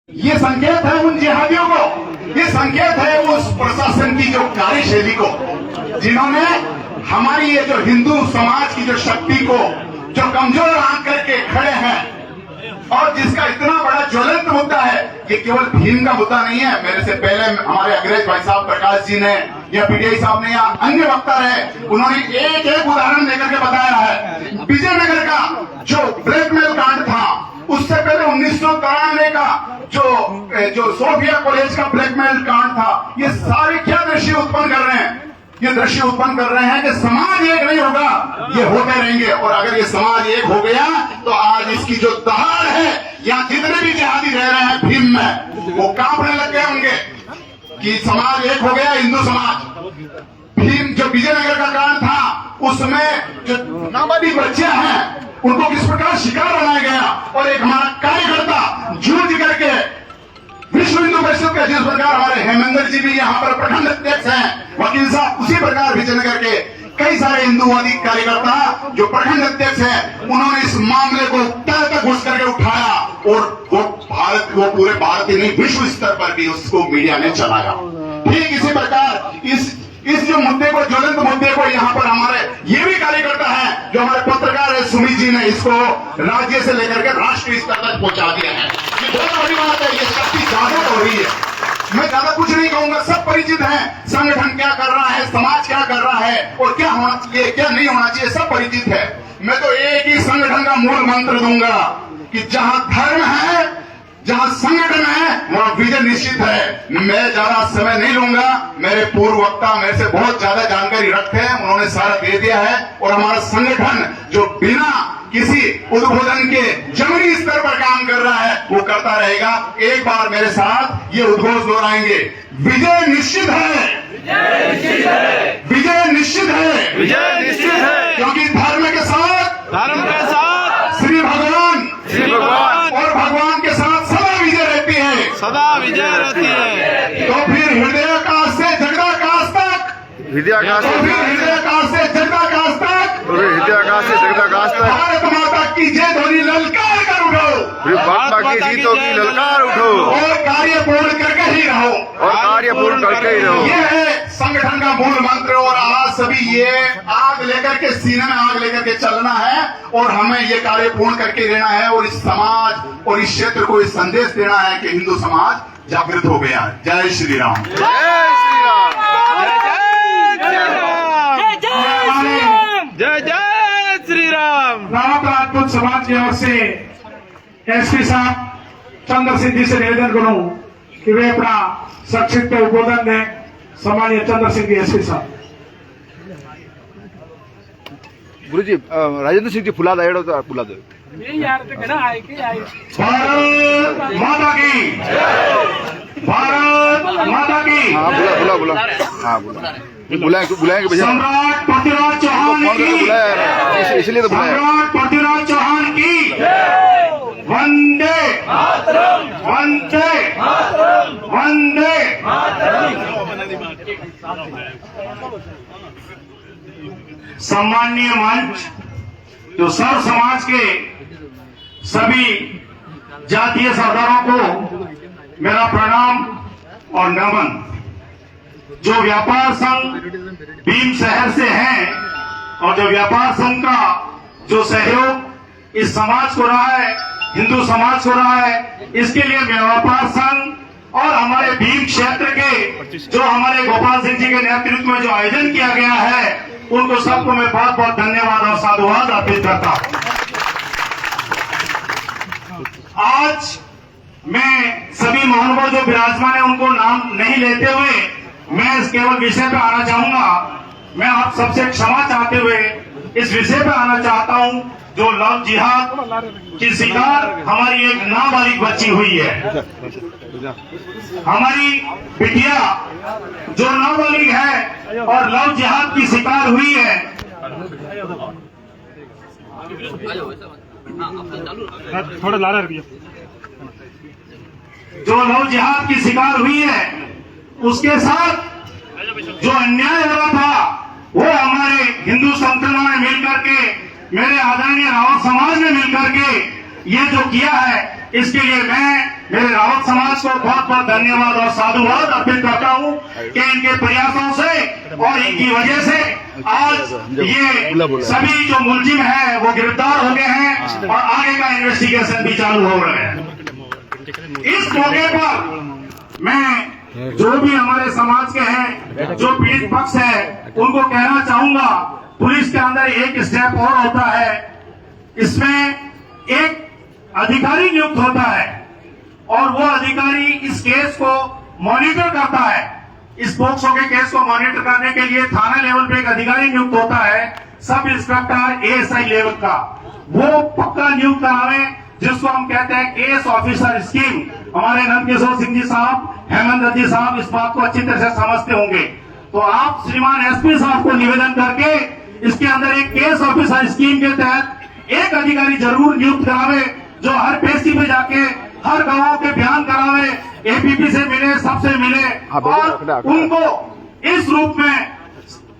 ये संकेत है उन जिहादियों को, ये संकेत है उस प्रशासन की जो कार्यशैली को, जिन्होंने हमारी ये जो हिंदू समाज की जो शक्ति को जो कमजोर आंक करके खड़े हैं, और जिसका इतना बड़ा ज्वलंत मुद्दा है। ये केवल भीम का मुद्दा नहीं है। मेरे से पहले हमारे अंग्रेज भाई साहब प्रकाश जी ने या पीटीआई साहब ने या अन्य वक्ता रहे, उन्होंने एक एक उदाहरण लेकर के बताया है। विजयनगर का जो ब्लैकमेल कांड था, उससे पहले 1993 का जो सोफिया कॉलेज का ब्लैकमेल कांड था, ये सारे क्या दृश्य उत्पन्न कर रहे हैं? ये दृश्य उत्पन्न कर रहे हैं कि समाज एक नहीं होगा, ये होते रहेंगे। और अगर ये समाज एक हो गया तो आज इसकी जो दहाड़ है, यहाँ जितने भी जिहादी रह रहे हैं भीम में, वो कांपने लग गए होंगे कि समाज एक हो गया, हिंदू समाज। भीम जो विजयनगर का कांड था, उसमें जो नाबालिग बच्चियां हैं, उनको किस प्रकार शिकार बनाया गया, और एक हमारा कार्यकर्ता जूझ करके विश्व हिंदू परिषद का, जिस प्रकार हमारे हेमेंद्र जी भी यहाँ पर प्रखंड अध्यक्ष हैं, वकील साहब, उसी प्रकार विजयनगर के कई सारे हिंदूवादी कार्यकर्ता जो प्रखंड अध्यक्ष हैं, उन्होंने इस मामले को तह तक घुस करके उठाया, और वो पूरे भारत ही नहीं, विश्व स्तर पर भी उसको मीडिया ने चलाया। ठीक इसी प्रकार इस जो मुद्दे को, ज्वलंत मुद्दे को, यहाँ पर हमारे ये भी कार्यकर्ता है, जो हमारे पत्रकार है सुमित जी ने इसको राज्य से लेकर के राष्ट्रीय स्तर तक पहुंचा दिया है। ये बहुत बड़ी बात है, ये शक्ति जागृत हो रही है। मैं ज्यादा कुछ नहीं कहूंगा, सब परिचित हैं, संगठन क्या कर रहा है, समाज क्या कर रहा है, और क्या होना चाहिए, क्या नहीं होना चाहिए, सब परिचित है। मैं तो एक ही संगठन का मूल मंत्र दूंगा कि जहां धर्म है, जहां संगठन है, वहां विजय निश्चित है। मैं ज्यादा समय नहीं लूंगा, मेरे पूर्व वक्ता मेरे से बहुत ज्यादा जानकारी रखते हैं, उन्होंने सारा दे दिया है। और हमारा संगठन जो बिना किसी उद्बोधन के जमीनी स्तर पर काम कर रहा है, वो करता रहेगा। एक बार मेरे साथ ये उद्घोष दोहराएंगे, विजय निश्चित है, विजय निश्चित है, विजय निश्चित है, क्योंकि धर्म के साथ श्री भगवान और भगवान के साथ सदा विजय रहती है, सदा विजय रहती है। तो फिर हृदयाकाश से जगदाकाश तक, हृदयाकाश तो फिर हृदयाकाश से जगदाकाश तक, हृदयाकाश से जगदाकाश तक भारत माता की जय ध्वनि ललकार कर उठो, भारत माता की जीतों की ललकार उठो, और कार्य पूर्ण करके ही रहो, और कार्य पूर्ण करके ही रहो। ये है संगठन का मूल मंत्र। और आज सभी ये आग लेकर के, सीने में आग लेकर के चलना है, और हमें ये कार्य पूर्ण करके देना है, और इस समाज और इस क्षेत्र को इस संदेश देना है कि हिंदू समाज जागृत हो गया। जय श्री राम, जय श्री राम, जय जय श्री राम। रावत राजपूत समाज की ओर से एसपी साहब चंद्र सिद्धि से निवेदन करूं कि वे अपना संक्षिप्त उद्बोधन दें। सम्मानीय चंद्र सिद्धि एसपी साहब। गुरुजी राजेंद्र सिंह जी फुला दो, फुला दो। भारत माता की, भारत माता की। हाँ बुला हाँ बुलाएंगे भैया। सम्राट पृथ्वीराज चौहान की, बुलाया इसलिए तो बुलाया। सम्राट पृथ्वीराज चौहान की वंदे वंदे वंदे। सम्माननीय मंच, जो सर्व समाज के सभी जातीय सरदारों को मेरा प्रणाम और नमन। जो व्यापार संघ भीम शहर से हैं, और जो व्यापार संघ का जो सहयोग इस समाज को रहा है, हिंदू समाज को रहा है, इसके लिए व्यापार संघ और हमारे भीम क्षेत्र के जो हमारे गोपाल सिंह जी के नेतृत्व में जो आयोजन किया गया है, उनको सबको मैं बहुत बहुत धन्यवाद और साधुवाद अर्पित करता हूं। आज मैं सभी महानुभाव जो विराजमान है, उनको नाम नहीं लेते हुए मैं इस केवल विषय पे आना चाहूंगा। मैं आप सबसे क्षमा चाहते हुए इस विषय पे आना चाहता हूं, जो लव जिहाद की शिकार हमारी एक नाबालिग बच्ची हुई है। हमारी बिटिया जो नाबालिग है और लव जिहाद की शिकार हुई है, थोड़ा ला रहा जो लव जिहाद की शिकार हुई है, उसके साथ जो अन्याय हो रहा था, वो हमारे हिंदू संगठनों ने मिलकर के, मेरे आदरणीय रावत समाज ने मिलकर के ये जो किया है, इसके लिए मैं मेरे रावत समाज को बहुत बहुत धन्यवाद और साधुवाद अर्पित करता हूं कि इनके प्रयासों से और इनकी वजह से आज ये सभी जो मुलजिम है वो गिरफ्तार हो गए हैं और आगे का इन्वेस्टिगेशन भी चालू हो रहा है। इस मौके पर मैं जो भी हमारे समाज के हैं, जो पीड़ित पक्ष है, उनको कहना चाहूंगा, पुलिस के अंदर एक स्टेप और होता है, इसमें एक अधिकारी नियुक्त होता है और वो अधिकारी इस केस को मॉनिटर करता है। इस पोक्सो के केस को मॉनिटर करने के लिए थाना लेवल पे एक अधिकारी नियुक्त होता है, सब इंस्पेक्टर एएसआई लेवल का, वो पक्का नियुक्त करावे, जिसको हम कहते हैं केस ऑफिसर स्कीम। हमारे नंदकिशोर सिंह जी साहब, हेमंत जी साहब इस बात को अच्छी तरह से समझते होंगे। तो आप श्रीमान एसपी साहब को निवेदन करके इसके अंदर एक केस ऑफिसर स्कीम के तहत एक अधिकारी जरूर नियुक्त करावे, जो हर पेशी पे जाके हर गांवों के बयान करावे, एपीपी से मिले, सबसे मिले और उनको इस रूप में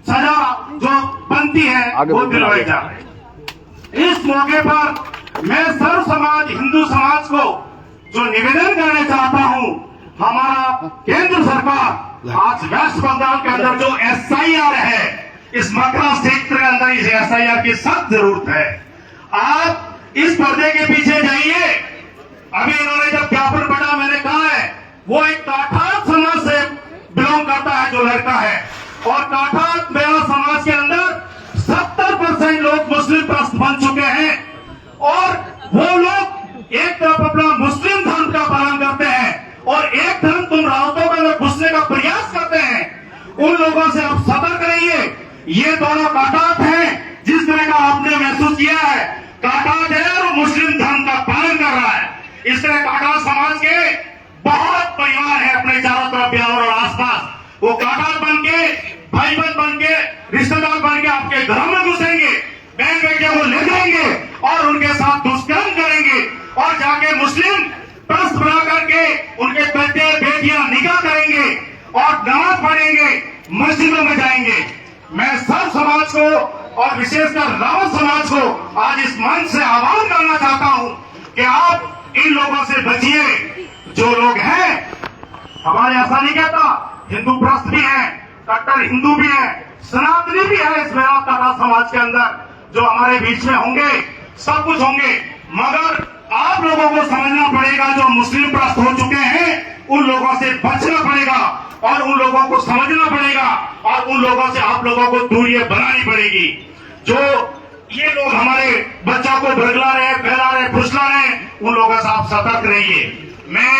सजा जो बनती है वो दिलवाई जाए। इस मौके पर मैं सर्व समाज, हिंदू समाज को जो निवेदन करना चाहता हूं, हमारा केंद्र सरकार आज वेस्ट बंगाल के अंदर जो एसआईआर है, इस मकरा क्षेत्र के अंदर इस एसआईआर की सख्त जरूरत है। आप इस पर्दे के पीछे जाइए। अभी इन्होंने जब ज्ञापन पढ़ा, मैंने कहा है वो एक काठात समाज से बिलोंग करता है जो लड़का है, और काठात मेरा समाज के अंदर 70% लोग मुस्लिम प्रस्त बन चुके हैं और वो लोग एक तरफ अपना मुस्लिम धर्म का पालन करते हैं और एक धर्म तुम रावतों के अंदर घुसने का प्रयास करते हैं। उन लोगों से आप सतर्क रहिए। ये दोनों काठात हैं, जिस तरह का आपने महसूस किया है, काठात है और मुस्लिम धर्म का पालन कर रहा है। इस तरह काठात समाज के बहुत परिवार है अपने चारों तरफ बिहार और आसपास, वो काठात बन के, भाईबंद बन के, रिश्तेदार बन के आपके घरों में घुसेंगे, बहन बेटियों को ले जाएंगे और उनके साथ दुष्कर्म करेंगे और जाके मुस्लिम प्रस्त बना करके उनके बेटे बेटियां निकाह करेंगे और नमाज पढ़ेंगे, मस्जिदों में जाएंगे। मैं सब समाज को और विशेषकर रावत समाज को आज इस मंच से आह्वान करना चाहता हूं कि आप इन लोगों से बचिए। जो लोग हैं, हमारे ऐसा नहीं कहता, हिंदू प्रस्त भी हैं, कट्टर हिंदू भी हैं, सनातनी भी है इस मेरा समाज के अंदर, जो हमारे बीच में होंगे, सब कुछ होंगे, मगर आप लोगों को समझना पड़ेगा, जो मुस्लिम प्रस्त हो चुके हैं उन लोगों से बचना पड़ेगा और उन लोगों को समझना पड़ेगा और उन लोगों से आप लोगों को दूरी बनानी पड़ेगी। जो ये लोग हमारे बच्चों को भड़का रहे, फैला रहे, फुसला रहे, उन लोगों से आप सतर्क रहिए। मैं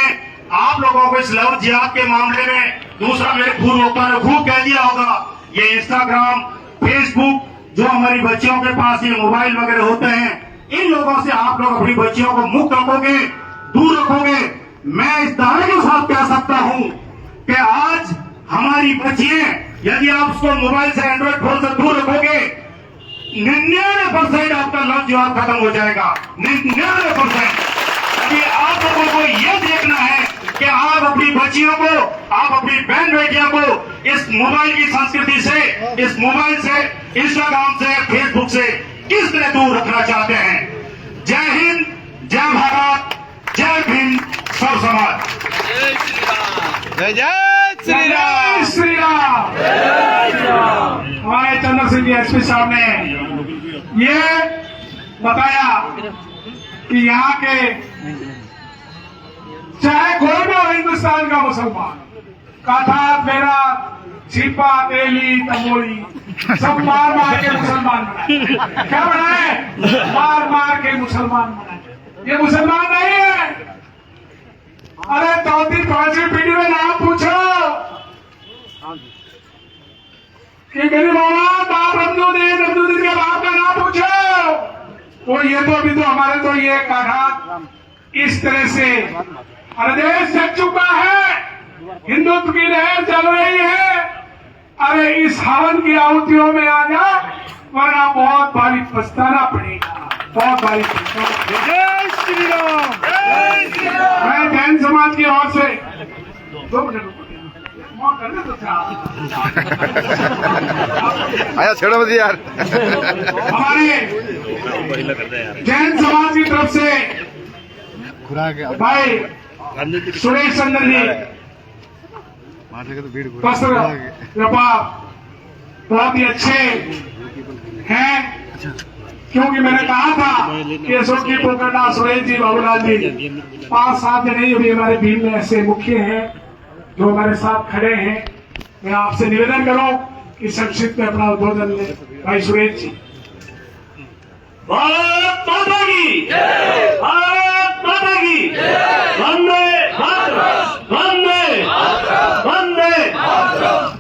आप लोगों को इस लव जिहाद के मामले में, दूसरा मेरे पूर्व वक्ता ने खूब कह दिया होगा, ये इंस्टाग्राम, फेसबुक, जो हमारी बच्चियों के पास ये मोबाइल वगैरह होते हैं, इन लोगों से आप लोग अपनी बच्चियों को मुक्त रखोगे, दूर रखोगे। मैं इस दावे के साथ कह सकता हूं कि आज हमारी बच्चियां, यदि आप उसको मोबाइल से, एंड्रॉइड फोन से दूर रखोगे, 99% आपका लव जिहाद खत्म हो जाएगा। 99%। अभी आप लोगों को यह देखना है कि आप अपनी बच्चियों को, आप अपनी बहन बेटियों को इस मोबाइल की संस्कृति से, इस मोबाइल से, इंस्टाग्राम से, फेसबुक से किस तरह दूर रखना चाहते हैं। जय हिंद, जय भारत, जय भीम, सब समाज। जय जय श्री राम। श्री राम। हमारे चंद्र सिंह जी एसपी साहब ने ये बताया कि यहाँ के चाहे कोई भी हो हिंदुस्तान का मुसलमान, काठात, मेरा, छिपा, तेली, तमोली, सब मार मार के मुसलमान बनाए। क्या बनाए? मार मार के मुसलमान बनाए। ये मुसलमान नहीं है। अरे चौथी पांचवी पीढ़ी में नाम पूछो कि मेरी मौला बाप रमजुद्दीन के बाप का नाम पूछो, तो ये तो अभी तो हमारे तो ये काठात इस तरह से अरे देश जग चुका है, हिंदुत्व की लहर चल रही है। अरे इस हवन की आहुतियों में आ जा, वरना बहुत भारी पछताना पड़ेगा, बहुत भारी पछताना। जय श्री राम। मैं जैन समाज की ओर से 2 मिनट करने तो आया छेड़ो मत यार। हमारे जैन समाज की तरफ से भाई सुरेश चंद्र जी, वस्त्र व्यापार बहुत ही अच्छे हैं, क्योंकि मैंने कहा था कि अशोकी पोकरना, सुरेश जी, बाबूलाल जी 5-7 जने अभी हमारे भीम में ऐसे मुख्य हैं जो हमारे साथ खड़े हैं। मैं आपसे निवेदन करूं कि संक्षिप्त में अपना उद्बोधन दें। भाई सुरेश जी। भारत माता की जय, भारत माता की जय, वंदे मातरम, वंदे मातरम, वंदे मातरम।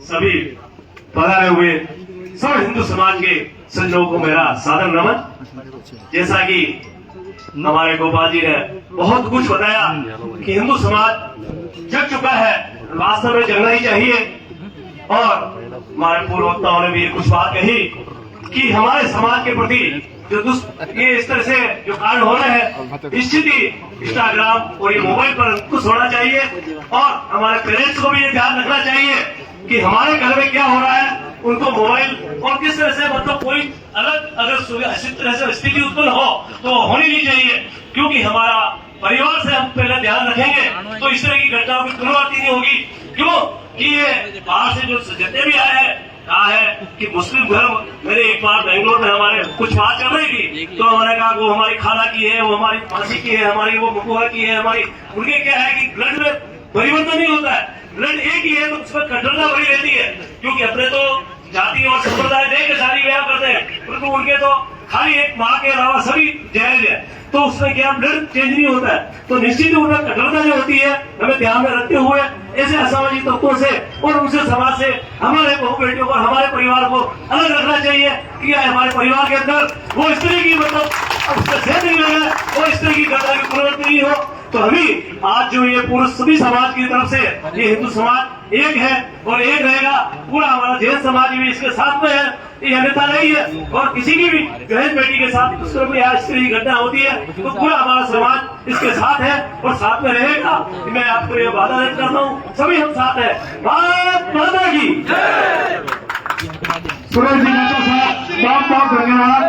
सभी पधारे हुए सब हिंदू समाज के संजोगों को मेरा सादर नमन। जैसा कि हमारे गोपाल जी ने बहुत कुछ बताया कि हिंदू समाज जग चुका है, वास्तव में जगना ही चाहिए। और हमारे पूर्ववक्ताओं ने भी कुछ बात कही कि हमारे समाज के प्रति जो ये इस तरह से जो कांड हो रहे हैं, निश्चित ही इंस्टाग्राम और ये मोबाइल पर कुछ होना चाहिए। और हमारे पेरेंट्स को भी ये ध्यान रखना चाहिए कि हमारे घर में क्या हो रहा है, उनको मोबाइल और किस तरह से मतलब कोई अलग अगर इस तरह से स्थिति उत्पन्न हो तो होनी नहीं चाहिए, क्योंकि हमारा परिवार से हम पहले ध्यान रखेंगे तो इस तरह की घटनाओं की पुनरावृत्ति नहीं होगी। क्यों कि ये बाहर से जो जितने भी आए हैं, कहा है कि मुस्लिम घर, मेरे एक बार बेंगलोर में हमारे कुछ बात चल रही थी तो हमारे कहा वो हमारी खाला की है, वो हमारी मासी की है, हमारी वो बुआ की है, हमारी, उनके क्या है कि ब्लड में परिवर्तन नहीं होता है, ब्लड एक ही है तो उसमें कठोरता बड़ी रहती है, क्योंकि अपने तो जाति और संप्रदाय देख के शादी ब्याह करते हैं, परंतु उनके तो खाली एक माँ के अलावा सभी जायज है, तो उसमें क्या ब्लड चेंज नहीं होता है। तो निश्चित ही उनका कठोरता जो होती है हमें ध्यान में रखते हुए ऐसे असामाजिक तत्वों से और उनसे समाज से हमारे बहू बेटियों को, हमारे परिवार को अलग रखना चाहिए कि हमारे परिवार के अंदर वो इस तरह की मतलब उसका सेहत नहीं लगे, वो इस तरह की घटना की प्रवृत्ति नहीं हो। तो अभी आज जो ये पूरे सभी समाज की तरफ से ये हिंदू समाज एक है और एक रहेगा, पूरा हमारा जैन समाज भी इसके साथ में है, ये अन्यथा नहीं है। और किसी की भी बहन बेटी के साथ इस तरह की घटना होती है तो पूरा हमारा समाज इसके साथ है और साथ में रहेगा। मैं आपको ये वादा देता करता हूँ, सभी हम साथ हैं। भारत माता की जय। सुरेश जी मेहता साहब बहुत बहुत धन्यवाद।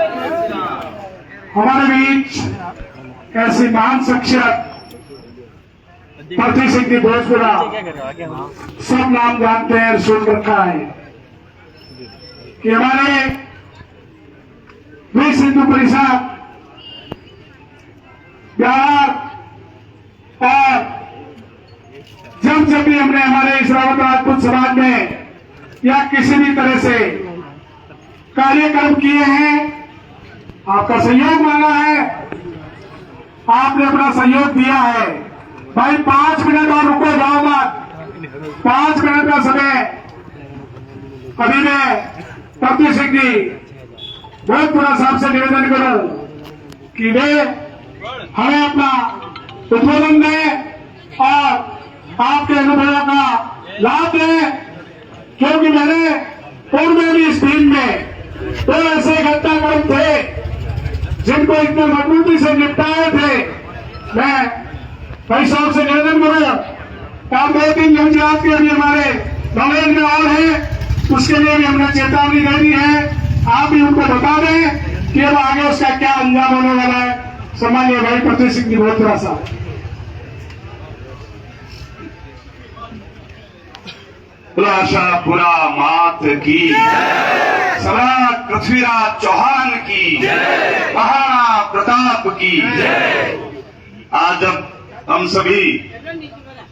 हमारे बीच ऐसी महान शख्सियत पृथ्वी सिंह जी भोजपुरा, सब नाम जानते हैं, सुन रखा है कि हमारे विश्व हिंदू परिषद बिहार और जब भी हमने हमारे इस रावत राजपूत समाज में या किसी भी तरह से कार्यक्रम किए हैं, आपका सहयोग मांगा है, आपने अपना सहयोग दिया है। भाई 5 मिनट और रुको, जाओ मत, 5 मिनट का समय। अभी मैं पृथ्वी सिंह जी भोजपुरा साहब से निवेदन करूं कि वे हमें अपना उद्बोधन दें और आपके अनुभवों का लाभ दें, क्योंकि मैंने पूर्व में भी इस टीम में 2 ऐसे घटनाक्रम थे जिनको इतने मजबूती से निपटाए थे। मैं भाई साहब से निवेदन करूं, आप 2-3 जंजियात के भी हमारे नॉलेज में और हैं, उसके लिए भी हमने चेतावनी दे दी है। आप भी उनको बता दें कि अब आगे उसका क्या अंजाम होने वाला है। सम्मानीय भाई पृथ्वी सिंह जी भोजपुरा साहब। आशापुरा मात की, सम्राट पृथ्वीराज चौहान की, महाराणा प्रताप की। आज जब हम सभी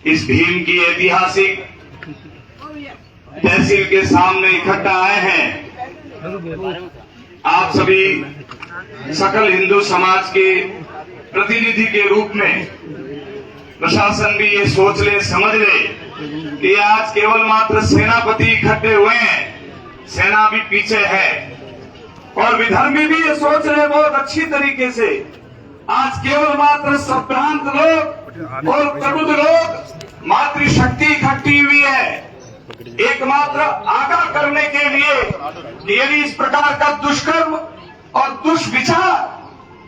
इस भीम की ऐतिहासिक तहसील के सामने इकट्ठा आए हैं, आप सभी सकल हिंदू समाज के प्रतिनिधि के रूप में प्रशासन भी ये सोच ले, समझ ले कि आज केवल मात्र सेनापति इकट्ठे हुए हैं, सेना भी पीछे है। और विधर्मी भी ये सोच रहे बहुत अच्छी तरीके से, आज केवल मात्र संभ्रांत लोग और प्रबुद्ध लोग, मातृशक्ति इकट्ठी हुई है एकमात्र आगाह करने के लिए कि यदि इस प्रकार का दुष्कर्म और दुष्विचार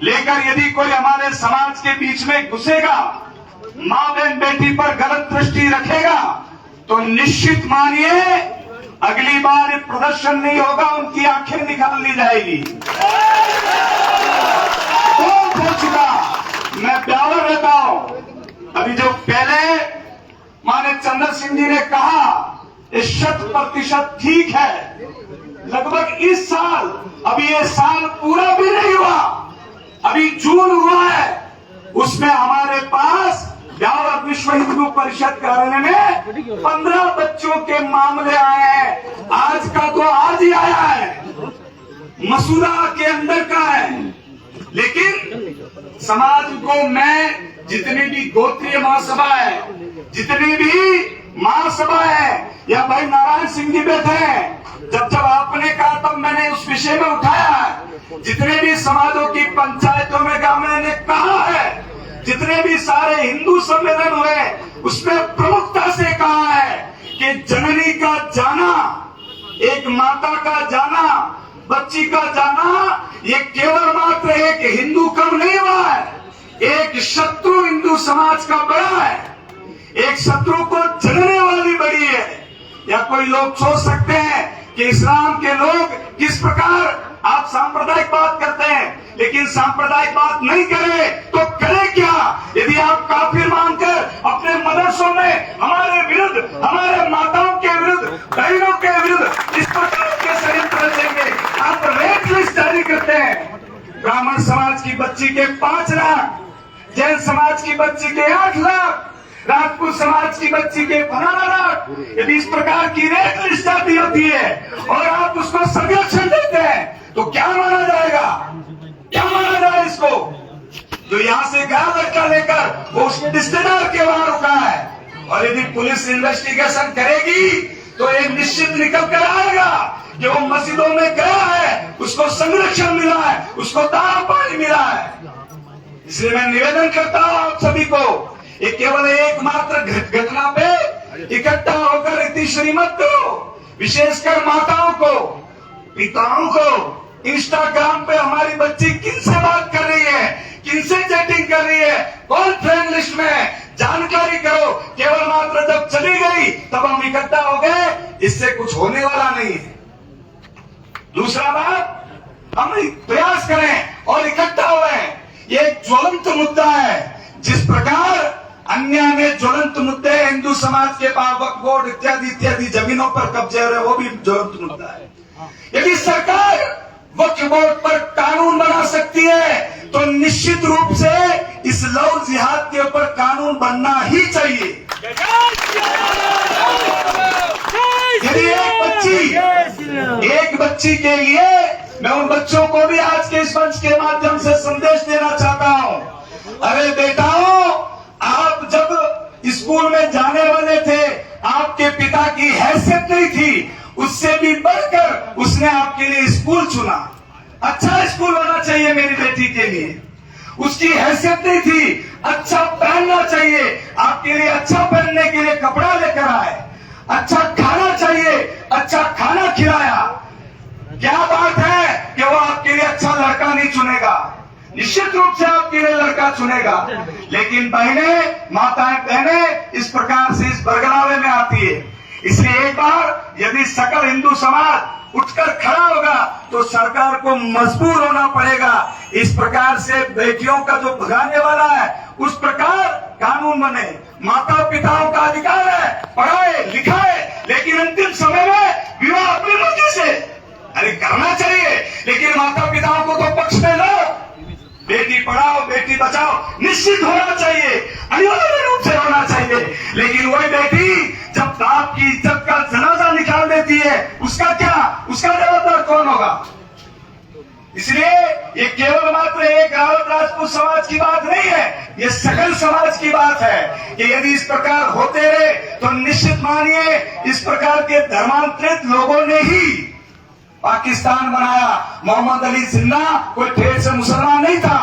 लेकर यदि कोई हमारे समाज के बीच में घुसेगा, माँ बहन बेटी पर गलत दृष्टि रखेगा, तो निश्चित मानिए अगली बार प्रदर्शन नहीं होगा, उनकी आंखें निकाल ली जाएगी। कौन हो चुका, मैं ब्यावर रहता हूं, अभी जो पहले माननीय चंद्र सिंह जी ने कहा ये 100% ठीक है। लगभग इस साल, अभी ये साल पूरा भी नहीं हुआ, अभी जून हुआ है, उसमें हमारे पास बिहार विश्व हिंदू परिषद कार्यालय में 15 बच्चों के मामले आए हैं। आज का तो आज ही आया है, मसूदा के अंदर का है। लेकिन समाज को मैं जितनी भी गोत्रीय महासभा है, जितनी भी महासभा है, या भाई नारायण सिंह जी बैठे हैं, जब आपने कहा तब मैंने उस विषय में उठाया है। जितने भी समाजों की पंचायतों में मैंने कहा है, जितने भी सारे हिंदू सम्मेलन हुए, उसमें प्रमुखता से कहा है कि जननी का जाना, एक माता का जाना, बच्ची का जाना, ये केवल मात्र एक हिंदू कम नहीं हुआ है, एक शत्रु हिंदू समाज का बड़ा है, एक शत्रु को जलने वाली बड़ी है। या कोई लोग सोच सकते हैं कि इस्लाम के लोग किस प्रकार, आप सांप्रदायिक बात करते हैं, लेकिन सांप्रदायिक बात नहीं करें तो करें क्या? यदि आप काफिर मानकर अपने मदरसों में हमारे विरुद्ध, हमारे माताओं के विरुद्ध, बहनों के विरुद्ध इस प्रकार के षड्यंत्र रचेंगे, आप रेट लिस्ट जारी करते हैं। ब्राह्मण समाज की बच्ची के 5 लाख, जैन समाज की बच्ची के 8 लाख, राजपूत समाज की बच्ची के 15 लाख, यदि इस प्रकार की रेट लिस्ट जाती होती है और आप उसको संरक्षण देते हैं तो क्या माना जाएगा? क्या माना जाए इसको? जो यहाँ से गया लड़का लेकर वो उस रिश्तेदार के वहां रुका है, और यदि पुलिस इन्वेस्टिगेशन करेगी तो एक निश्चित निकल कर आएगा कि वो मस्जिदों में गया है, उसको संरक्षण मिला है, उसको दाना पानी मिला है। इसलिए मैं निवेदन करता हूं आप सभी को, ये केवल एकमात्र घटना पे इकट्ठा होकर इतनी श्रीमत करो, विशेषकर माताओं को, पिताओं को। इंस्टाग्राम पे हमारी बच्ची किनसे बात कर रही है, किनसे चैटिंग कर रही है, कौन फ्रेंड लिस्ट में, जानकारी करो। केवल मात्र जब चली गई तब हम इकट्ठा हो गए, इससे कुछ होने वाला नहीं है। दूसरा बात, हम प्रयास करें और इकट्ठा हुए, ये एक ज्वलंत मुद्दा है। जिस प्रकार अन्य ज्वलंत मुद्दे हिंदू समाज के वक्फ बोर्ड इत्यादि इत्यादि जमीनों पर कब्जे हो रहे, वो भी ज्वलंत मुद्दा है। यदि सरकार वक्फ बोर्ड पर कानून बना सकती है तो निश्चित रूप से इस लव जिहाद के ऊपर कानून बनना ही चाहिए। यदि एक बच्ची के लिए, मैं उन बच्चों को भी आज के इस मंच के माध्यम से संदेश देना चाहता हूं, अरे बेटाओं, आप जब स्कूल में जाने वाले थे, आपके पिता की हैसियत नहीं थी, उससे भी बढ़कर उसने आपके लिए स्कूल चुना। अच्छा स्कूल होना चाहिए मेरी बेटी के लिए, उसकी हैसियत नहीं थी, अच्छा पहनना चाहिए, आपके लिए अच्छा पहनने के लिए कपड़ा लेकर आए, अच्छा खाना चाहिए, अच्छा खाना खिलाया। क्या बात है कि वो आपके लिए अच्छा लड़का नहीं चुनेगा? निश्चित रूप से आपके लिए लड़का चुनेगा। लेकिन बहनें, माताएं, बहनें इस प्रकार से इस बरगलावे में आती है। इसलिए एक बार यदि सकल हिंदू समाज उठकर खड़ा होगा तो सरकार को मजबूर होना पड़ेगा। इस प्रकार से बेटियों का जो भगाने वाला है, उस प्रकार कानून बने। माता पिताओं का अधिकार है, पढ़ाए लिखाए, लेकिन अंतिम समय में विवाह अपनी मर्जी से अरे करना चाहिए, लेकिन माता पिताओं को तो पक्ष में लो। बेटी पढ़ाओ बेटी बचाओ निश्चित होना चाहिए, अनिवार्य रूप से होना चाहिए। लेकिन वही बेटी जब बाप की इज्जत का जनाजा निकाल देती है, उसका क्या, उसका जवाबदार कौन होगा? इसलिए ये केवल मात्र एक राजपूत समाज की बात नहीं है, ये सकल समाज की बात है कि यदि इस प्रकार होते रहे तो निश्चित मानिए इस प्रकार के धर्मांतरित लोगों ने ही पाकिस्तान बनाया। मोहम्मद अली जिन्ना कोई ठेठ से मुसलमान नहीं था,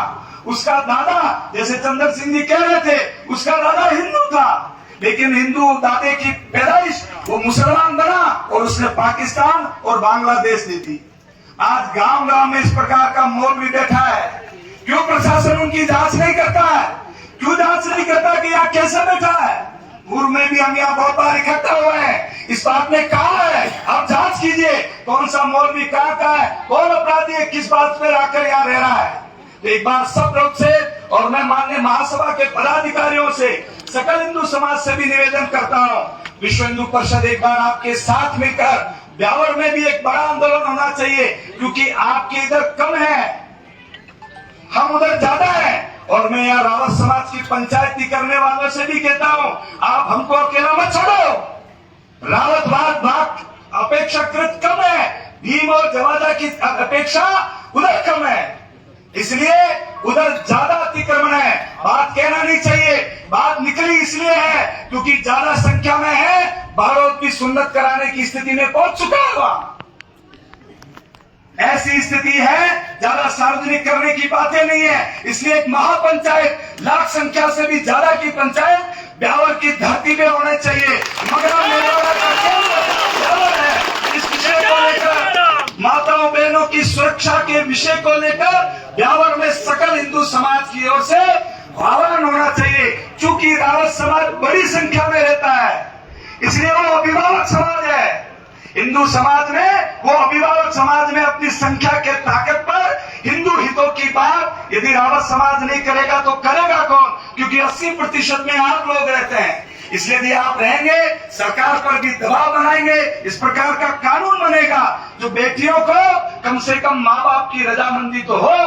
उसका दादा, जैसे चंद्र सिंह जी कह रहे थे, उसका दादा हिंदू था, लेकिन हिंदू दादे की पैदाइश वो मुसलमान बना और उसने पाकिस्तान और बांग्लादेश दी थी। आज गांव गांव में इस प्रकार का मौलवी बैठा है, क्यों प्रशासन उनकी जांच नहीं करता है? क्यों जांच नहीं करता कि यहाँ कैसे बैठा है? पूर्व में भी हम यहाँ बहुत बार इकट्ठा हुए हैं, इस बात ने कहा है, आप जांच कीजिए कौन सा मौलवी कहाँ का है, कौन अपराधी है, किस बात पर आकर यहाँ रह रहा है। तो एक बार सब लोग से और मैं माननीय महासभा के पदाधिकारियों से, सकल हिंदू समाज से भी निवेदन करता हूं, विश्व हिंदू परिषद एक बार आपके साथ मिलकर ब्यावर में भी एक बड़ा आंदोलन होना चाहिए, क्योंकि आपके इधर कम है, हम उधर ज्यादा है। और मैं यहाँ रावत समाज की पंचायती करने वालों से भी कहता हूं, आप हमको अकेला मत छोड़ो। रावत भाग अपेक्षाकृत कम है, भीम और जवाजा की अपेक्षा उधर कम है, इसलिए उधर ज्यादा अतिक्रमण है। बात कहना नहीं चाहिए, बात निकली इसलिए है क्योंकि ज्यादा संख्या में है, भारत की सुन्नत कराने की स्थिति में पहुंच चुका है वहां। ऐसी स्थिति है, ज्यादा सार्वजनिक करने की बातें नहीं है, इसलिए एक महापंचायत, लाख संख्या से भी ज्यादा की पंचायत ब्यावर की धरती पे होने चाहिए। मगरा मेवाड़ा का ब्यावर है, इस विषय को लेकर, माताओं बहनों की सुरक्षा के विषय को लेकर ब्यावर में सकल हिंदू समाज की ओर से आह्वान होना चाहिए। चूंकि रावत समाज बड़ी संख्या में रहता है, इसलिए वो अभिभावक समाज है। हिंदू समाज में, वो अभिभावक समाज में अपनी संख्या के ताकत पर हिंदू हितों की बात यदि रावत समाज नहीं करेगा तो करेगा कौन? क्योंकि 80% में आप लोग रहते हैं। इसलिए यदि आप रहेंगे, सरकार पर भी दबाव बनाएंगे, इस प्रकार का कानून बनेगा जो बेटियों को कम से कम माँ बाप की रजामंदी तो हो।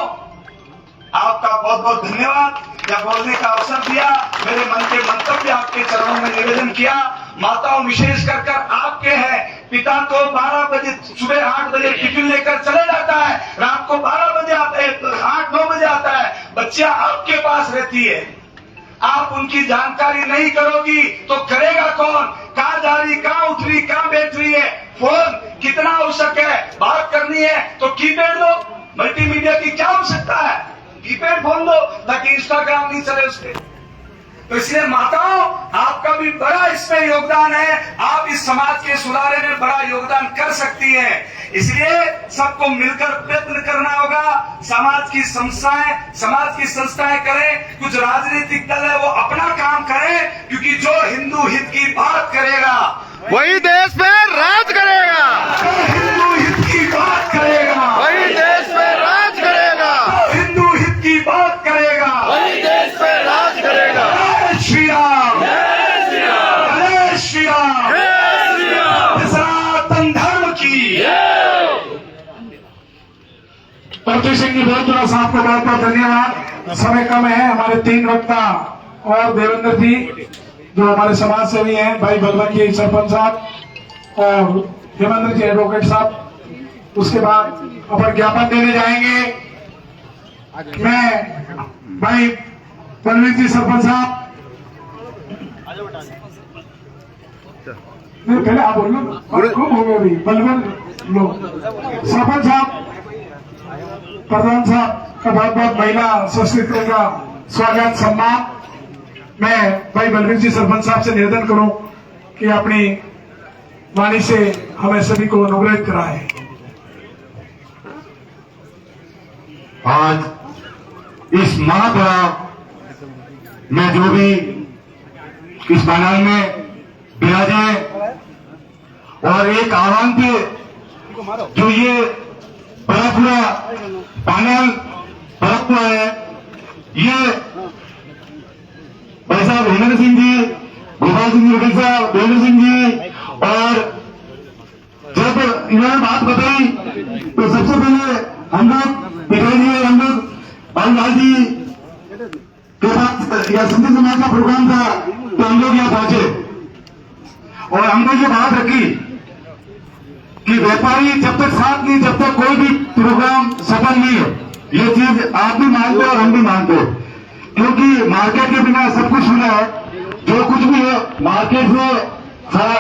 आपका बहुत बहुत धन्यवाद, या बोलने का अवसर दिया, मेरे मन के मंतव्य आपके चरणों में निवेदन किया। माताओं विशेष कर आपके हैं, पिता तो 12 बजे सुबह 8 बजे टिफिन लेकर चले जाता है, रात को 12 बजे आता है, 8-9 बजे आता है, बच्चियां आपके पास रहती है। आप उनकी जानकारी नहीं करोगी तो करेगा कौन? कहाँ जा रही, कहाँ उठ रही, कहाँ बैठ रही है, फोन कितना आवश्यक है, बात करनी है तो कीपैड दो। मल्टीमीडिया की क्या आवश्यकता है? कीपैड फोन दो ताकि इंस्टाग्राम नहीं चले उसके। तो इसलिए माताओं, आपका भी बड़ा इसमें योगदान है, आप इस समाज के सुधारे में बड़ा योगदान कर सकती हैं। इसलिए सबको मिलकर प्रयत्न करना होगा। समाज की संस्थाएं करें, कुछ राजनीतिक दल है वो अपना काम करें, क्योंकि जो हिंदू हित की बात करेगा वही देश पे राज करेगा, जो हिंदू हित की बात करेगा वही देश पे राज करेगा, जो हिंदू हित की बात करेगा वही देश पे राज करेगा। जय श्री राम, जय श्री राम, जय श्री राम, जय श्री राम, सनातन धर्म की। प्रत्येक सिंह जी बहुत साहब को बहुत बहुत धन्यवाद। समय कम है, हमारे 3 वक्ता और देवेंद्र जी जो हमारे समाज सेवी हैं, भाई बलवन जी सरपंच साहब और हेमंत जी एडवोकेट साहब, उसके बाद अपन ज्ञापन देने जाएंगे। मैं भाई बलवीर जी सरपंच साहब, नहीं पहले आप बोलो, खूब हो गए बलवन लोग, सरपंच साहब, प्रधान साहब का बहुत बहुत महिला सशक्तिकरण का स्वागत सम्मान। मैं भाई बलवीर जी सरपंच साहब से निवेदन करूं कि अपनी वाणी से हमें सभी को अनुग्रहित कराएं। आज इस महापर्व में जो भी इस बनाल में विराजे और एक आह्वान पे जो ये पूरा पैनल परख हुआ है, ये भाई साहब हेमंत सिंह जी, गोपाल सिंह जी, साहब देवेंद्र सिंह जी, और जब इन्होंने बात बताई तो सबसे पहले हम लोग पिताजी, हम लोग बालूलाल जी के साथ या सिंधी समाज का प्रोग्राम था तो हम लोग यहाँ पहुंचे और हमने ये बात रखी कि व्यापारी जब तक साथ नहीं, जब तक कोई भी प्रोग्राम सफल नहीं है। ये चीज आप भी मानते हो और हम भी मानते हो, क्योंकि मार्केट के बिना सब कुछ होना है। जो कुछ भी है मार्केट से सारा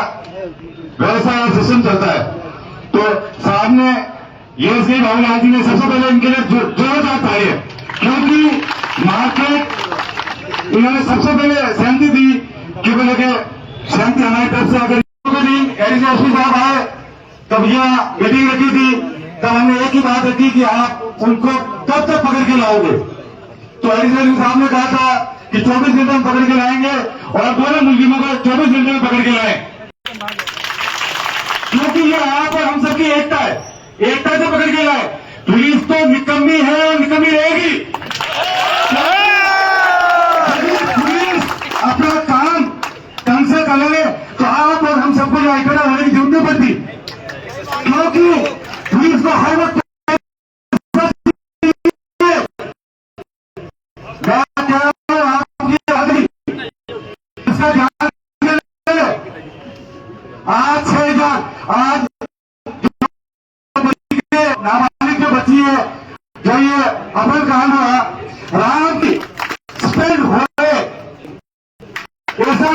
व्यवसाय और सिस्टम चलता है। तो साहब ने ये श्री बाबूलाल जी ने सबसे पहले इनके लिए जोरदार ताली है, क्योंकि मार्केट इन्होंने सबसे पहले सहमति दी कि बोले कि सहमति हमारी तरफ से अगर एडिशनल एसपी साहब आए तब यह मीटिंग रखी थी, तब हमने एक ही बात रखी कि आप उनको कब तक पकड़ के लाओगे। तो एडिशनल साहब ने कहा था कि 24 घंटे में पकड़ के लाएंगे और दोनों मुलजिमों को 24 घंटे में पकड़ के लाए, क्योंकि ये यहाँ पर हम सबकी एकता है, एकता से पकड़ के लाए। पुलिस तो निकम्मी है और निकम्मी रहेगी। पुलिस अपना काम कर लोगे तो आप और हम सबको जो इकट्ठा होने की जरूरत नहीं पड़ती, क्योंकि पुलिस को हर वक्त आज 6,000 आज नाबालिग जो बची है, जो ये अमल कांड हुआ, राम की स्पेंड हो गए ऐसा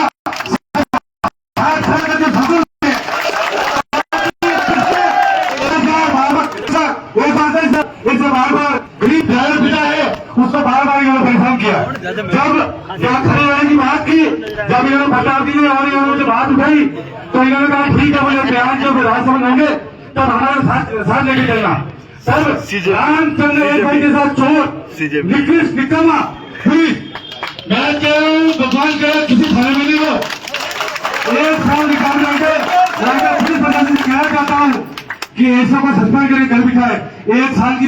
इससे बार बार गरीब ड्राइवर पिता है उसको बार बार इन्होंने परेशान किया। जब यहाँ खड़े रहने की बात की, जब इन्होंने बता दी और इन्होंने जो बात उठाई तो इन्होंने कहा ठीक है, मुझे बयान जब राजसमंद होंगे तब हमारे साथ लेके चलना। सर रामचंद्र एक भाई के साथ चोर निकृष्ट निकम्मा पुलिस, मैं कह रहा हूँ भगवान करे किसी थाने में नहीं हो, 1 साल निकाल करके पुलिस प्रशासन से कहना चाहता हूँ कि ऐसा को सस्पेंड करके घर बिठाए। 1 साल की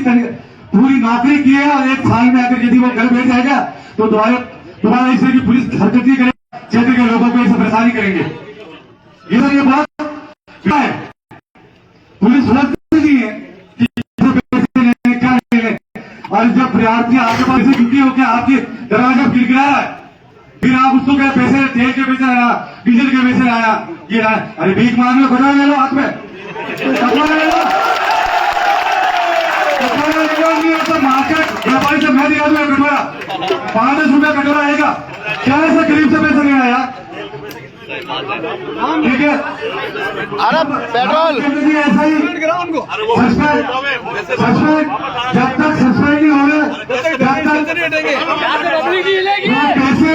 पूरी नौकरी की है और 1 साल में अगर यदि वो घर भेज जाएगा तो दोबारा इस तरह की पुलिस हरकत नहीं करेगी, क्षेत्र के लोगों को इसे परेशानी करेंगे। ये बात है, पुलिस नहीं है कि क्या लेने, और जब प्रयार्थी आपके पास ऐसे दुखी होकर आपके दरवाजा गिरा है, फिर आप उसको क्या पैसे तेल के पैसे आया, डीजल के पैसे आया, ये अरे भीख मांग लो, कटवा ले लो हाथ में, कटवा ले लो, तो मार्केट व्यापारी से मैं दिखा दूंगा कटोरा 5-10 रुपया कटोरा आएगा, क्या ऐसा गरीब से पैसा नहीं आया? ठीक है, अरे पेट्रोल ऐसा ही सस्पेंड जब तक सस्पेंड नहीं होंगे जब तक पैसे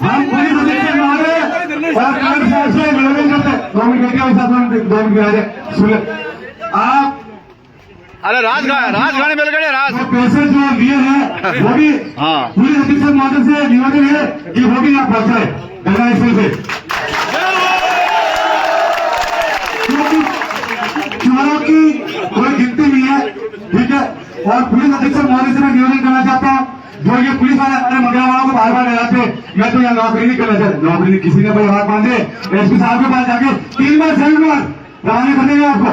हम पुलिस अधीक्षक मारे और कलेक्टर साहब से निवेदन करते 2 मिनट के 2 मिनट सुन आप। अरे राजघानी मिल गए राज पैसे जो लिए हैं वो भी पुलिस अधीक्षक महोदय से निवेदन है कि वो भी यहाँ पहुंचाए गंगा स्कूल से, क्योंकि चोरों की कोई गिनती नहीं है। ठीक है, और पुलिस अधीक्षक महोदय से मैं निवेदन करना चाहता हूँ, जो ये पुलिस वाले अपने मगरा वालों को बार बार डराते, मैं तो यहाँ नौकरी नहीं करना चाहता, नौकरी किसी ने भाई हाथ बांधे एसपी साहब के पास जाके 3 बार 7 बार डराने कर देंगे आपको,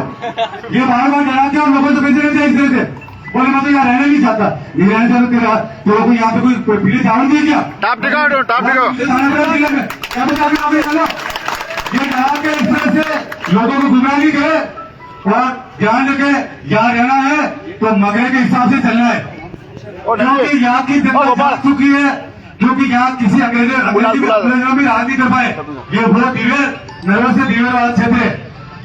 ये बार बार डराते और लोगों से पैसे लेते हैं इस तरह से, बोले मैं तो यहाँ रहना नहीं चाहता, नहीं रहना चाहता तेरे को यहाँ पे कोई पीले चावल दिए क्या? टॉप टिकाओ क्या बता के नौकरी करो, ये डरा के इस तरह से लोगों को गुमराह नहीं करे, और ध्यान रखे यहाँ रहना है तो मगरे के हिसाब से चलना है, क्योंकि यहाँ की जनता जाग चुकी है, क्योंकि यहाँ किसी अंग्रेजों भी राज नहीं कर पाए, ये बहुत दिवेर नगर से दिवेर वाला क्षेत्र है।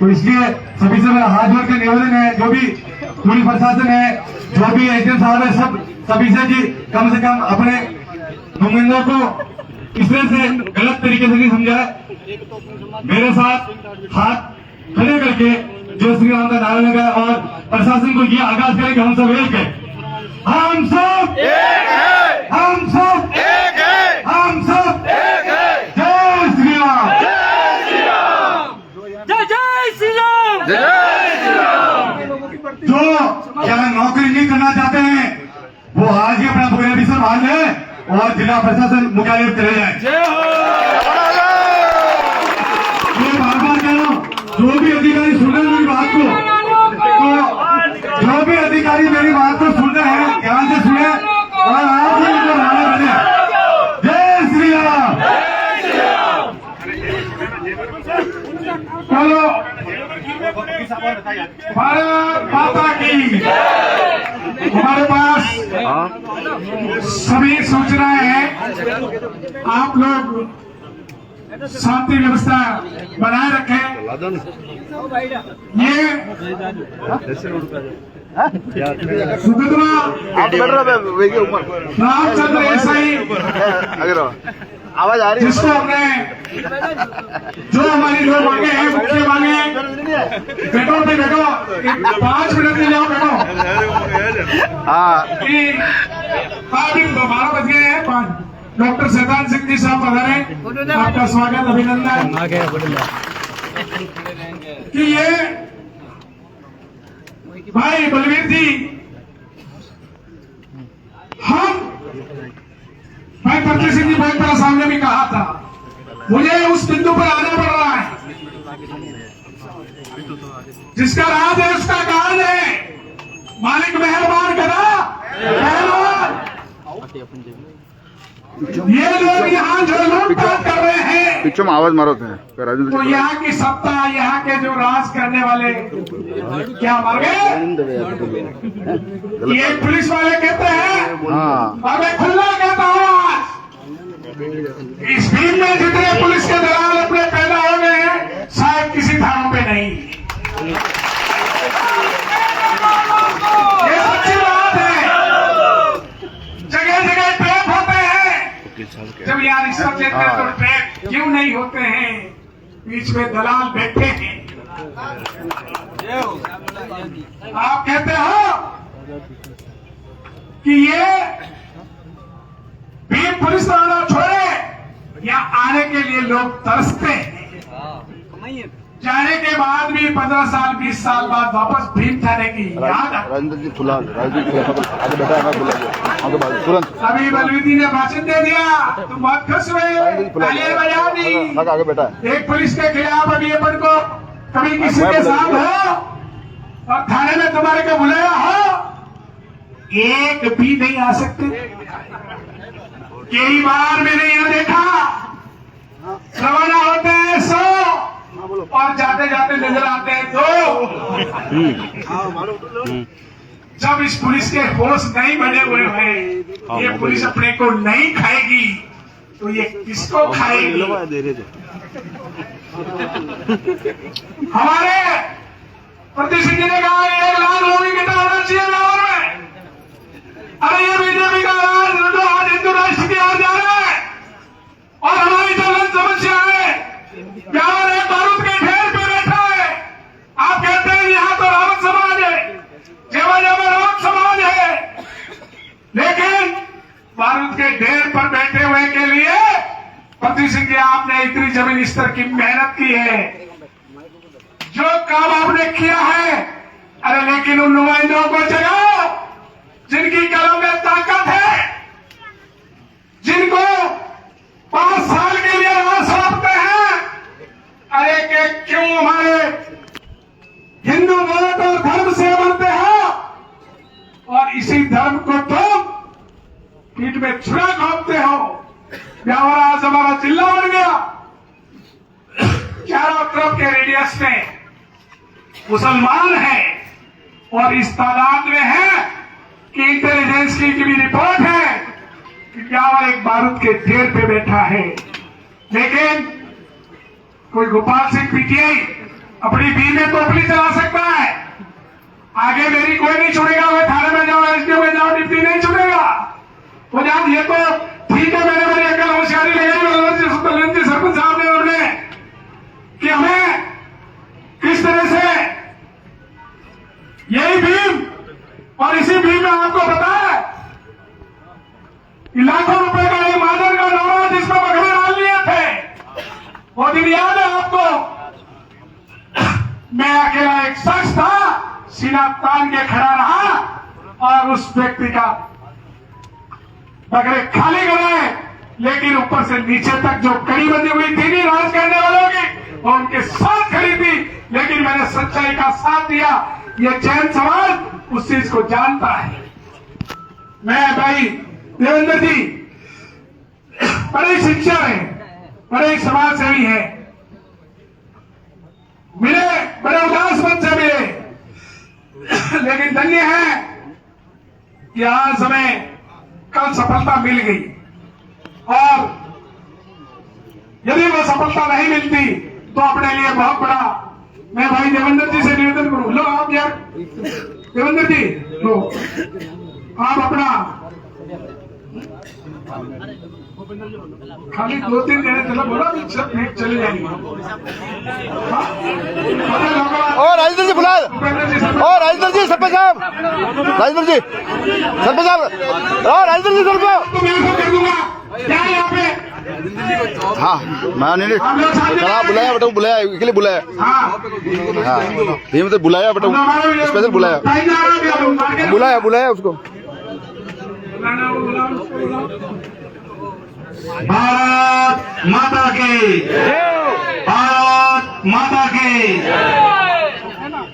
तो इसलिए सभी से मेरा हाथ जोड़ के निवेदन है, जो भी पुलिस प्रशासन है, जो भी एजेंट साहब है, सभी से कि कम से कम अपने नुमाइंदों को इस तरह से गलत तरीके से नहीं समझाए, मेरे साथ हाथ खड़े करके जय श्री राम का नारा लगाए और प्रशासन को ये आगाज करें कि हम सब एक है, हम सब एक है, हम सब एक है, हम सब एक है, जय श्री राम, जय श्री राम, जय श्री राम, जय श्री राम। जो क्या नौकरी नहीं करना चाहते हैं वो आज ही अपना पूरे भी संभाल लें और जिला प्रशासन मुख्यालय चले जाए। ये बार बार कह रहा हूँ, जो भी अधिकारी सुन रहे हैं मेरी बात को, तो जो भी अधिकारी मेरी बात को सुन रहे हैं ध्यान से सुने और आज ही इनको राणा बने। जय श्री राम, जय श्री राम। चलो भारत माता की। हमारे पास सभी सूचनाएं हैं, आप लोग शांति व्यवस्था बनाए रखें। ये सुभद्रा रामचंद्र एसआई आवाज आ रही है, जिसको हमने जो हमारी लोग मांगे हैं, मुख्य मांगे हैं, बैठो पे बैठो, 5 मिनट में जाओ बैठो। हाँ कि 12 बज गए हैं 5। डॉक्टर शैतान सिंह जी साहब पधारे, आपका स्वागत अभिनंदन। कि ये भाई बलवीर जी, हम भाई प्रतीक सिंह जी बहुत बड़ा सामने भी कहा था, मुझे उस बिंदु पर आना पड़ रहा है। जिसका राज है उसका काज है। मालिक मेहरबान करा, मेहरबान। ये लोग यहाँ जो लूटपाट कर रहे हैं, पीछे में आवाज मारो थे राजेंद्र तो जी। यहाँ की सत्ता, यहाँ के जो राज करने वाले क्या मर गए? ये पुलिस वाले कहते हैं, हाँ और मैं खुला कहता हूँ आज, इस भीड़ में जितने पुलिस के दलाल अपने पैदा हो गए हैं, शायद किसी धाम पे नहीं। ये सच्ची बात है। जगह जगह ट्रैप होते हैं। जब यार रिश्वत लेते हैं तो ट्रैप क्यों नहीं होते हैं? बीच में दलाल बैठे हैं। आप कहते हो कि ये भीड़ पुलिस थाना छोड़े, या आने के लिए लोग तरसते हैं। जाने के बाद भी 15 साल 20 साल बाद वापस भीम थाने की याद आती। राजेंद्र जी फुला आगे बैठा है, आगे बढ़ तुरंत। अभी बलवीती ने भाषण दे दिया, तुम बहुत खुश हुए, तालियां बजा दी। आगे बैठा है। एक पुलिस के खिलाफ अभी अपन को कभी किसी के साथ हो और थाने में तुम्हारे को बुलाया हो, एक भी नहीं आ सकते। कई बार मैंने यह देखा, रवाना होते हैं 100 और जाते जाते नजर आते हैं 2। जब इस पुलिस के होश नहीं बने हुए हैं, ये पुलिस अपने को नहीं खाएगी तो ये किसको खाएगी? हमारे प्रति सिंह जी ने कहा 1 लाख लोगों की कितना होना चाहिए लाहौर में। अरे ये बीजेपी का राज जो आज हिंदू राष्ट्र की ओर जा रहा है, और हमारी जो लन समस्या है, यहाँ एक बारूद के ढेर पे बैठा है। आप कहते हैं यहाँ तो रावत समाज है, जेवा जेवा रावत समाज है, लेकिन बारूद के ढेर पर बैठे हुए के लिए प्रति सिंह जी आपने इतनी जमीन स्तर की मेहनत की है, जो काम आपने किया है। अरे लेकिन उन नुमाइंदों को जगाओ जिनकी कलम में ताकत है, जिनको 5 साल के लिए राज सौंपते हैं। अरे के क्यों हमारे हिंदू मत और धर्म से बनते हो, और इसी धर्म को तुम पीठ में छुरा घोंपते हो। ब्यावर आज हमारा जिला बन गया, चारों तरफ के रेडियस में मुसलमान है, और इस तादाद में है कि इंटेलिजेंस की भी रिपोर्ट है कि ब्यावर एक बारूद के ढेर पे बैठा है। लेकिन कोई गोपाल सिंह पीटीआई अपनी बीवी में टोपली चला सकता है, आगे मेरी कोई नहीं छुड़ेगा। मैं थाने में जाओ, एसडीओ में जाओ, डिप्टी नहीं छुड़ेगा। वो जान ये तो ठीक है, मैंने मेरी अकल होशियारी लगाई सरपंच साहब ने उन्होंने कि हमें किस तरह से यही भीम, और इसी भीम में आपको पता है कि लाखों रुपए का एक मादर का दौरा जिसमें बकरे डाल लिए थे, वो दिन याद है आपको? मैं अकेला एक शख्स था, सीना तान के खड़ा रहा और उस व्यक्ति का बकरे खाली कराए, लेकिन ऊपर से नीचे तक जो कड़ी बंधी हुई थी नहीं राज करने वालों की, वो उनके साथ खड़ी थी, लेकिन मैंने सच्चाई का साथ दिया। ये जैन समाज उस चीज को जानता है। मैं भाई देवेंद्र जी बड़े शिक्षक हैं, बड़े समाज सेवी हैं, मिले बड़े उदास मन से मिले, लेकिन धन्य है कि आज हमें कल सफलता मिल गई, और यदि वो सफलता नहीं मिलती तो अपने लिए बहुत बड़ा, मैं भाई देवेंद्र जी से निवेदन करूं, लो आप यार देवेंद्र जी लो, आप अपना खाली 2-3 जने चलो बोला चले जाएंगे। और राजेंद्र जी बुला, और राजेंद्र जी सरपंच साहब, राजेंद्र जी सरपंच साहब, और राजेंद्र जी सरपंच। तो मैं कर दूंगा क्या यहाँ पे? हाँ मैंने कहा बुलाया बेटा, बुलाया के लिए बुलाया। हाँ ये मतलब बुलाया बेटा, स्पेशल बुलाया, बुलाया उसको। भारत माता की, भारत माता की।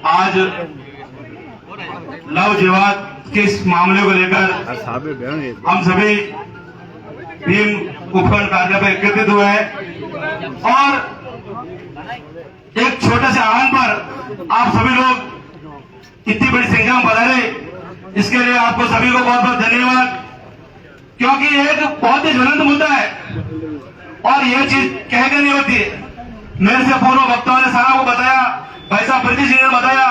आज लव जिहाद के इस मामले को लेकर हम सभी भीम उपखंड कार्यालय पर एकत्रित हुए हैं और एक छोटे से आह्वान पर आप सभी लोग इतनी बड़ी संख्या में पधारे, इसके लिए आपको सभी को बहुत बहुत धन्यवाद। क्योंकि एक बहुत ही ज्वलंत मुद्दा है और यह चीज कहकर नहीं होती। मेरे से पूर्व वक्ताओं ने सारा को बताया, भाई साहब प्रीति सिंह ने बताया,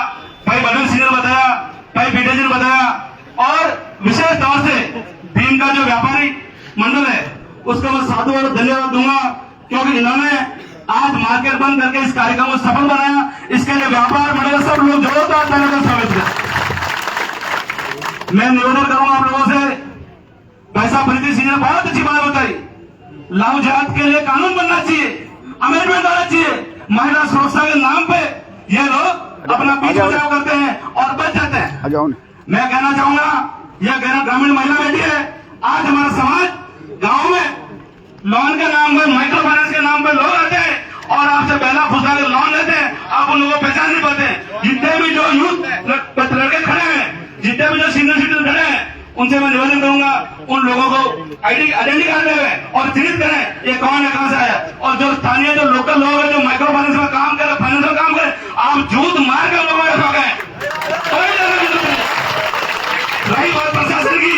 भाई बलवीर सिंह ने बताया, भाई बीटे जी ने बताया और विशेष तौर से भीम का जो व्यापारी मंडल है उसको मैं साधुवाद धन्यवाद दूंगा, क्योंकि इन्होंने आज मार्केट बंद करके इस कार्यक्रम को सफल बनाया। इसके लिए व्यापार मंडल सब लोग जोरदार तालियों का स्वागत करें। मैं निवेदन करूंगा आप लोगों से, भाई साहब प्रीति सिंह ने बहुत अच्छी बात बताई, लव जिहाद के लिए कानून बनना चाहिए, अमेंडमेंट आना चाहिए। महिला सुरक्षा के नाम पे ये लोग अपना बीच बचाव करते हैं और बच जाते हैं। मैं कहना चाहूंगा, यह ग्रामीण महिला बेटी है। आज हमारा समाज गांव में लोन के नाम पर, माइक्रो फाइनेंस के नाम पर लोग आते हैं और आपसे पहला फुसला के लोन लेते हैं, आप उन लोगों को पहचान नहीं पाते। जितने भी जो यूथ लड़के खड़े हैं, जितने भी जो सीनियर सिटीजन खड़े हैं, उनसे मैं निवेदन करूंगा उन लोगों को आइडेंटिटी कार्ड देवे और चिन्हित करें ये कौन है, कहां से आया। और जो स्थानीय जो लोकल लोग हैं जो माइक्रो फाइनेंस में काम करे, फाइनेंस में काम करे, आप जूत मार कर लोगों को ठोकें, कोई डर नहीं। रही बात प्रशासन की,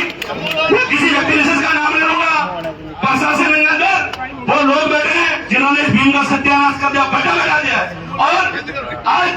किसी व्यक्ति विशेष का नाम ले लूंगा, प्रशासन के अंदर वो लोग बैठे हैं जिन्होंने भीम का सत्यानाश कर दिया, बटा बैठा दिया और आज